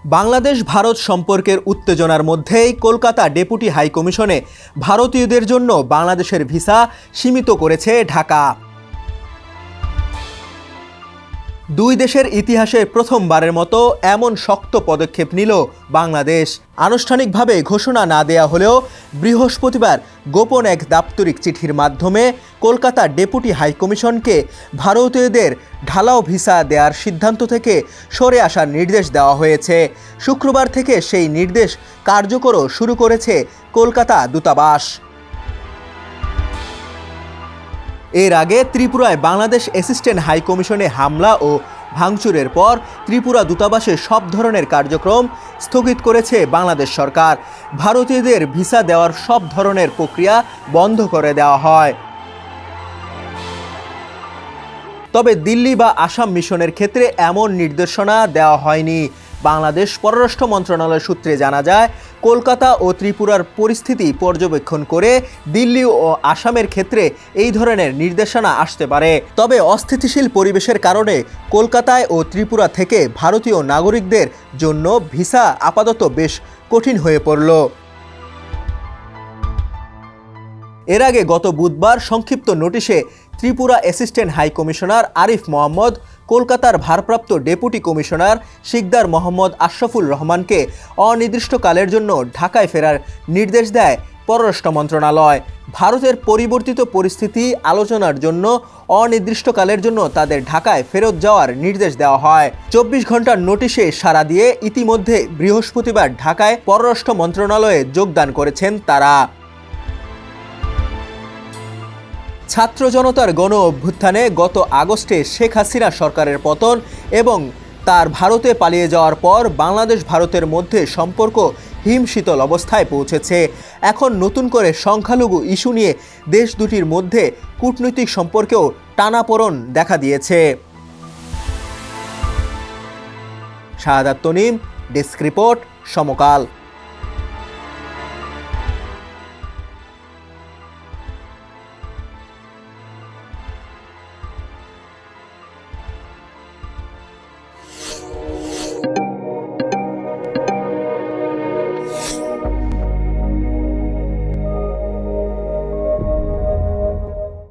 বাংলাদেশ ভারত সম্পর্কের উত্তেজনার মধ্যেই কলকাতা ডেপুটি হাইকমিশনে ভারতীয়দের জন্য বাংলাদেশের ভিসা সীমিত করেছে ঢাকা। দুই দেশের ইতিহাসে প্রথমবারের মতো এমন শক্ত পদক্ষেপ নিল বাংলাদেশ। আনুষ্ঠানিকভাবে ঘোষণা না দেয়া হলেও বৃহস্পতিবার গোপন এক দাপ্তরিক চিঠির মাধ্যমে কলকাতা ডেপুটি হাইকমিশনকে ভারতীয়দের ঢালাও ভিসা দেওয়ার সিদ্ধান্ত থেকে সরে আসার নির্দেশ দেওয়া হয়েছে। শুক্রবার থেকে সেই নির্দেশ কার্যকরও শুরু করেছে কলকাতা দূতাবাস। এর আগে ত্রিপুরায় বাংলাদেশ অ্যাসিস্ট্যান্ট হাইকমিশনে হামলা ও ভাঙচুরের পর ত্রিপুরা দূতাবাসে সব ধরনের কার্যক্রম স্থগিত করেছে বাংলাদেশ সরকার। ভারতীয়দের ভিসা দেওয়ার সব ধরনের প্রক্রিয়া বন্ধ করে দেওয়া হয়। তবে দিল্লি বা আসাম মিশনের ক্ষেত্রে এমন নির্দেশনা দেওয়া হয়নি। বাংলাদেশ পররাষ্ট্র মন্ত্রণালয় সূত্রে জানা যায়, কলকাতা ও ত্রিপুরার পরিস্থিতি পর্যবেক্ষণ করে দিল্লি ও আসামের ক্ষেত্রে এই ধরনের নির্দেশনা আসতে পারে। তবে অস্থিতিশীল পরিবেশের কারণে কলকাতায় ও ত্রিপুরা থেকে ভারতীয় নাগরিকদের জন্য ভিসা আপাতত বেশ কঠিন হয়ে পড়ল। এর আগে গত বুধবার সংক্ষিপ্ত নোটিশে ত্রিপুরা অ্যাসিস্ট্যান্ট হাইকমিশনার আরিফ মোহাম্মদ কলকাতার ভারপ্রাপ্ত ডেপুটি কমিশনার শিকদার মোহাম্মদ আশরাফুল রহমানকে অনির্দিষ্টকালের জন্য ঢাকায় ফেরার নির্দেশ দেয় পররাষ্ট্র মন্ত্রণালয়। ভারতের পরিবর্তিত পরিস্থিতি আলোচনার জন্য অনির্দিষ্টকালের জন্য তাদের ঢাকায় ফেরত যাওয়ার নির্দেশ দেওয়া হয়। 24 ঘন্টার নোটিশে সাড়া দিয়ে ইতিমধ্যে বৃহস্পতিবার ঢাকায় পররাষ্ট্র মন্ত্রণালয়ে যোগদান করেছেন তারা। ছাত্র জনতার গণ অভ্যুত্থানে গত আগস্টে শেখ হাসিনা সরকারের পতন এবং তার ভারতে পালিয়ে যাওয়ার পর বাংলাদেশ ভারতের মধ্যে সম্পর্ক হিমশীতল অবস্থায় পৌঁছেছে। এখন নতুন করে সংখ্যালঘু ইস্যু নিয়ে দেশ দুটির মধ্যে কূটনৈতিক সম্পর্কেও টানাপোড়েন দেখা দিয়েছে। শাহাদাত তনিম, ডেস্ক রিপোর্ট, সমকাল।